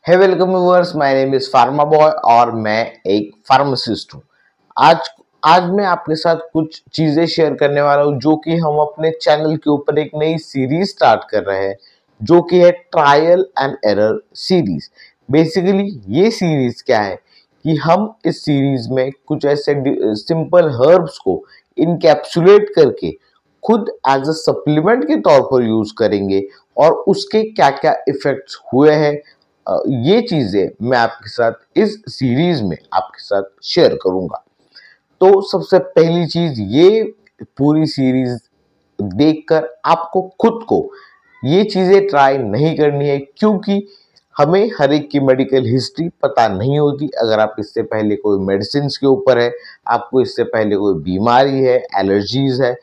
Hey welcome viewers, my name is pharma boy और मैं एक फार्मासिस्ट हूँ। आज आज मैं आपके साथ कुछ चीजें शेयर करने वाला हूँ जो कि हम अपने चैनल के ऊपर एक नई सीरीज स्टार्ट कर रहे हैं जो कि है trial and error series. Basically ये सीरीज क्या है कि हम इस सीरीज में कुछ ऐसे सिंपल हर्ब्स को इनकैप्सुलेट करके खुद एज अ सप्लीमेंट के तौर पर यूज करेंगे और उसके क्या क्या इफेक्ट्स हुए हैं, ये चीजें मैं आपके साथ इस सीरीज में आपके साथ शेयर करूंगा। तो सबसे पहली चीज, ये पूरी सीरीज देखकर आपको खुद को ये चीजें ट्राई नहीं करनी है, क्योंकि हमें हर एक की मेडिकल हिस्ट्री पता नहीं होती। अगर आप इससे पहले कोई मेडिसिन के ऊपर है, आपको इससे पहले कोई बीमारी है, एलर्जीज है,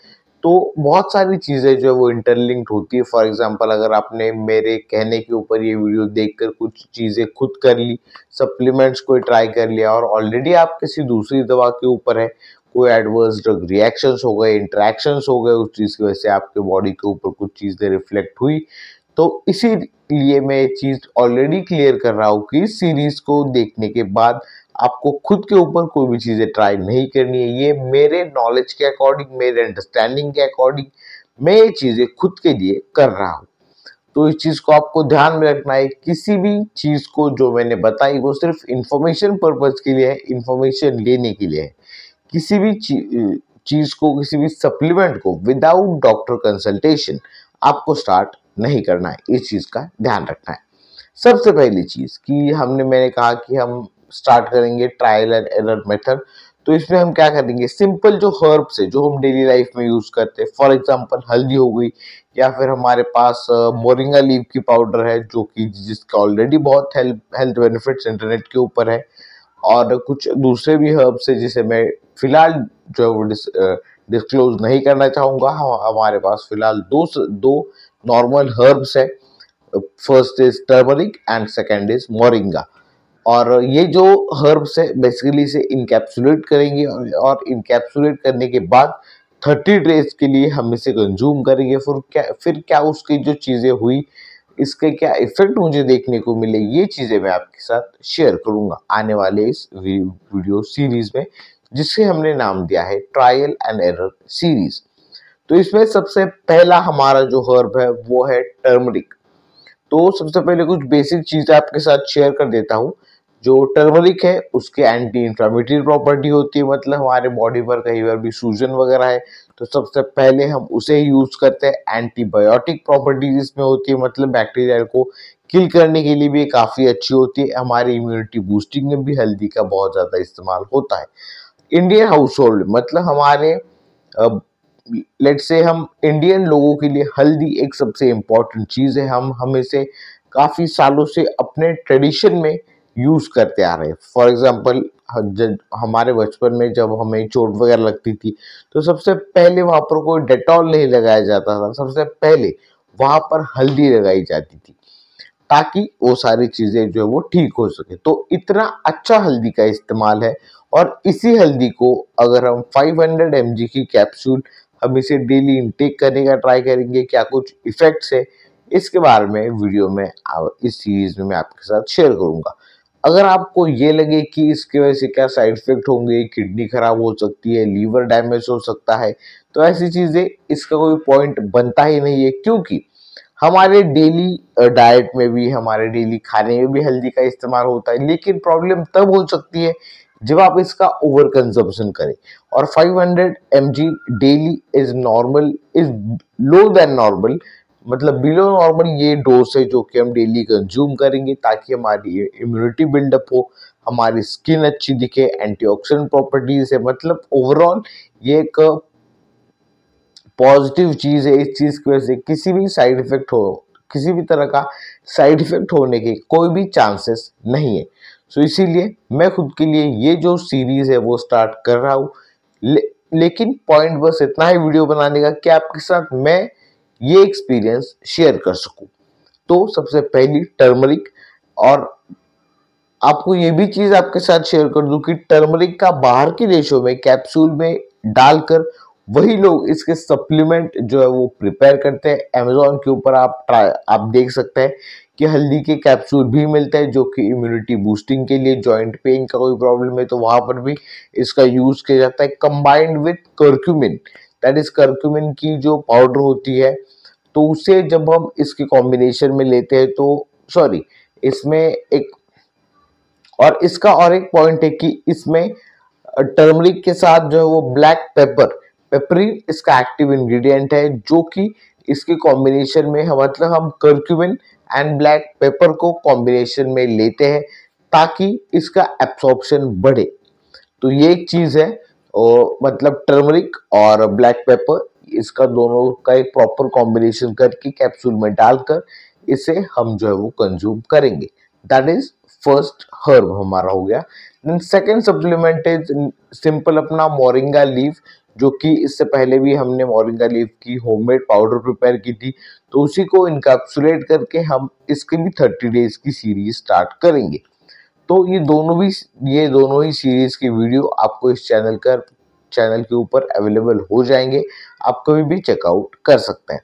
तो बहुत सारी चीजें जो है वो इंटरलिंक्ड होती है। फॉर एग्जांपल, अगर आपने मेरे कहने के ऊपर ये वीडियो देखकर कुछ चीजें खुद कर ली, सप्लीमेंट्स को ट्राई कर लिया और ऑलरेडी आप किसी दूसरी दवा के ऊपर है, कोई एडवर्स ड्रग रिएक्शंस हो गए, इंटरेक्शंस हो गए, उस चीज की वजह से आपके बॉडी के ऊपर कुछ चीजें रिफ्लेक्ट हुई, तो इसीलिए मैं ये चीज ऑलरेडी क्लियर कर रहा हूँ कि इस सीरीज को देखने के बाद आपको खुद के ऊपर कोई भी चीजें ट्राई नहीं करनी है। ये मेरे नॉलेज के अकॉर्डिंग, मेरे अंडरस्टैंडिंग के अकॉर्डिंग मैं ये चीजें खुद के लिए कर रहा हूँ। तो इस चीज को आपको ध्यान में रखना है। किसी भी चीज को जो मैंने बताई वो सिर्फ इंफॉर्मेशन पर्पज के लिए है, इंफॉर्मेशन लेने के लिए है। किसी भी चीज को, किसी भी सप्लीमेंट को विदाउट डॉक्टर कंसल्टेशन आपको स्टार्ट नहीं करना है। इस चीज का ध्यान रखना है। सबसे पहली चीज कि मैंने कहा कि हम स्टार्ट करेंगे ट्रायल एंड एरर मेथड। तो इसमें हम क्या करेंगे, सिंपल जो हर्ब्स है जो हम डेली लाइफ में यूज करते हैं, फॉर एग्जांपल हल्दी हो गई, या फिर हमारे पास मोरिंगा लीफ की पाउडर है जो कि जिसका ऑलरेडी बहुत हेल्थ बेनिफिट्स इंटरनेट के ऊपर है, और कुछ दूसरे भी हर्ब्स है जिसे मैं फिलहाल जो है वो डिस्क्लोज नहीं करना चाहूंगा। हमारे पास फिलहाल दो नॉर्मल हर्ब्स है। First is turmeric and second is moringa. और ये जो हर्ब्स है बेसिकली इसे इनकैप्सुलेट करेंगे और इनकैप्सुलेट करने के बाद 30 डेज के लिए हम इसे कंज्यूम करेंगे। फिर क्या उसकी जो चीजें हुई, इसके क्या इफेक्ट मुझे देखने को मिले, ये चीजें मैं आपके साथ शेयर करूंगा आने वाले इस वीडियो सीरीज में, जिसे हमने नाम दिया है ट्रायल एंड एरर सीरीज। तो इसमें सबसे पहला हमारा जो हर्ब है वो है टर्मरिक। तो सबसे पहले कुछ बेसिक चीजें आपके साथ शेयर कर देता हूँ। जो टर्मरिक है उसके एंटी इंफ्लेमेटरी प्रॉपर्टी होती है, मतलब हमारे बॉडी पर कहीं पर भी सूजन वगैरह है तो सबसे पहले हम उसे यूज करते हैं। एंटीबायोटिक प्रॉपर्टीज इसमें होती है, मतलब बैक्टीरिया को किल करने के लिए भी काफी अच्छी होती है। हमारी इम्यूनिटी बूस्टिंग में भी हल्दी का बहुत ज्यादा इस्तेमाल होता है। इंडियन हाउस होल्ड, मतलब हमारे लेट्स से हम इंडियन लोगों के लिए हल्दी एक सबसे इम्पोर्टेंट चीज है। हम इसे काफी सालों से अपने ट्रेडिशन में यूज करते आ रहे हैं। फॉर एग्जाम्पल, हमारे बचपन में जब हमें चोट वगैरह लगती थी तो सबसे पहले वहां पर कोई डेटॉल नहीं लगाया जाता था, सबसे पहले वहां पर हल्दी लगाई जाती थी ताकि वो सारी चीजें जो है वो ठीक हो सके। तो इतना अच्छा हल्दी का इस्तेमाल है, और इसी हल्दी को अगर हम 500 mg की कैप्सूल हम इसे डेली इनटेक करने का ट्राई करेंगे, क्या कुछ इफेक्ट्स है इसके बारे में वीडियो में इस सीरीज में मैं आपके साथ शेयर करूंगा। अगर आपको ये लगे कि इसकी वजह से क्या साइड इफेक्ट होंगे, किडनी खराब हो सकती है, लीवर डैमेज हो सकता है, तो ऐसी चीजें इसका कोई पॉइंट बनता ही नहीं है, क्योंकि हमारे डेली डाइट में भी, हमारे डेली खाने में भी हल्दी का इस्तेमाल होता है। लेकिन प्रॉब्लम तब हो सकती है जब आप इसका ओवर कंजम्पशन करें, और 500 mg daily is normal, is low than normal, मतलब बिलो नॉर्मल ये डोज है जो कि हम डेली कंज्यूम करेंगे ताकि हमारी इम्यूनिटी बिल्डअप हो, हमारी स्किन अच्छी दिखे, एंटीऑक्सीडेंट प्रॉपर्टीज है, मतलब ओवरऑल ये एक पॉजिटिव चीज है। इस चीज की वजह से किसी भी तरह का साइड इफेक्ट होने के कोई भी चांसेस नहीं है। सो इसीलिए मैं खुद के लिए ये जो सीरीज है वो स्टार्ट कर रहा हूँ। लेकिन पॉइंट बस इतना ही वीडियो बनाने का कि आपके साथ मैं ये एक्सपीरियंस शेयर कर सकूं। तो सबसे पहली टर्मरिक, और आपको ये भी चीज आपके साथ शेयर कर दूं कि टर्मरिक का बाहर के देशों में कैप्सूल में डालकर वही लोग इसके सप्लीमेंट जो है वो प्रिपेयर करते हैं। अमेजोन के ऊपर आप देख सकते हैं कि हल्दी के कैप्सूल भी मिलते हैं जो कि इम्यूनिटी बूस्टिंग के लिए, जॉइंट पेन का कोई प्रॉब्लम है तो वहां पर भी इसका यूज किया जाता है combined with curcumin, that is curcumin की जो पाउडर होती है, तो उसे जब हम इसके कॉम्बिनेशन में लेते हैं तो सॉरी इसमें एक और इसका और एक पॉइंट है कि इसमें टर्मरिक के साथ जो है वो ब्लैक पेपर, पेपरिन इसका एक्टिव इंग्रेडिएंट है जो कि इसके कॉम्बिनेशन में मतलब हम कर्क्यूमिन एंड ब्लैक पेपर को कॉम्बिनेशन में लेते हैं ताकि इसका एब्सॉर्प्शन बढ़े। तो ये एक चीज है, और मतलब टर्मरिक और ब्लैक पेपर इसका दोनों का एक प्रॉपर कॉम्बिनेशन करके कैप्सूल में डालकर इसे हम जो है वो कंज्यूम करेंगे। दैट इज फर्स्ट हर्ब हमारा हो गया। Then second supplement is simple अपना मोरिंगा लीफ, जो कि इससे पहले भी हमने मोरिंगा लीफ की होममेड पाउडर प्रिपेयर की थी, तो उसी को इनकैप्सुलेट करके हम इसके भी 30 डेज की सीरीज स्टार्ट करेंगे। तो ये दोनों ही सीरीज की वीडियो आपको इस चैनल के ऊपर अवेलेबल हो जाएंगे, आप कभी भी चेकआउट कर सकते हैं।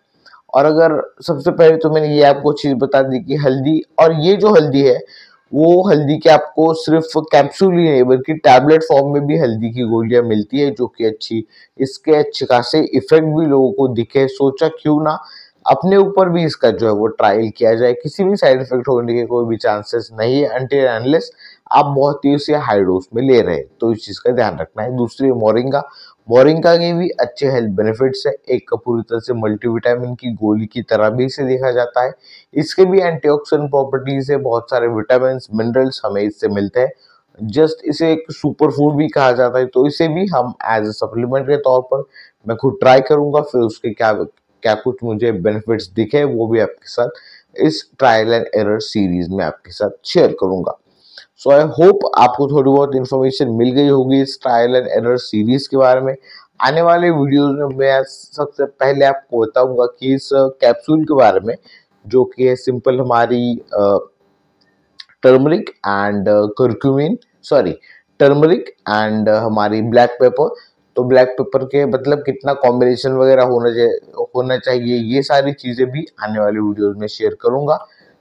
और अगर सबसे पहले तो मैंने ये आपको चीज बता दी कि हल्दी, और ये जो हल्दी है वो हल्दी के आपको सिर्फ कैप्सूल ही नहीं बल्कि टैबलेट फॉर्म में भी हल्दी की गोलियां मिलती है जो कि इसके अच्छे खासे इफेक्ट भी लोगों को दिखे। सोचा क्यों ना अपने ऊपर भी इसका जो है वो ट्रायल किया जाए, किसी भी साइड इफेक्ट होने के कोई भी चांसेस नहीं है अनटिल अनलेस आप बहुत ही उसे हाई डोज में ले रहे हैं, तो इस चीज का ध्यान रखना है। दूसरी मोरिंगा, मोरिंगा के भी अच्छे हेल्थ बेनिफिट्स है, एक पूरी तरह से मल्टीविटामिन की गोली की तरह भी इसे देखा जाता है। इसके भी एंटीऑक्सीडेंट प्रॉपर्टीज है, बहुत सारे विटामिन मिनरल्स हमें इससे मिलते हैं, जस्ट इसे एक सुपर फूड भी कहा जाता है, तो इसे भी हम एज ए सप्लीमेंट के तौर पर मैं खुद ट्राई करूंगा, फिर उसके क्या क्या कुछ मुझे बेनिफिट्स दिखे वो भी आपके साथ इस ट्रायल एंड एरर सीरीज में आपके साथ शेयर करूंगा। सो आई होप आपको थोड़ी बहुत इन्फॉर्मेशन मिल गई होगी इस ट्रायल एंड एरर सीरीज के बारे में। आने वाले वीडियोस में मैं सबसे पहले आपको बताऊंगा कि इस कैप्सूल के बारे में, जो कि है सिंपल हमारी turmeric and curcumin, sorry turmeric and हमारी ब्लैक पेपर, तो ब्लैक पेपर के मतलब कितना कॉम्बिनेशन वगैरह होना चाहिए, ये सारी चीजें भी आने वाली वीडियोस में शेयर करूंगा।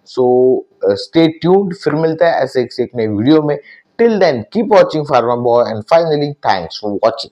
सो स्टे ट्यून्ड, फिर मिलता है ऐसे एक नई वीडियो में। Till then keep watching pharma boy and finally thanks for watching.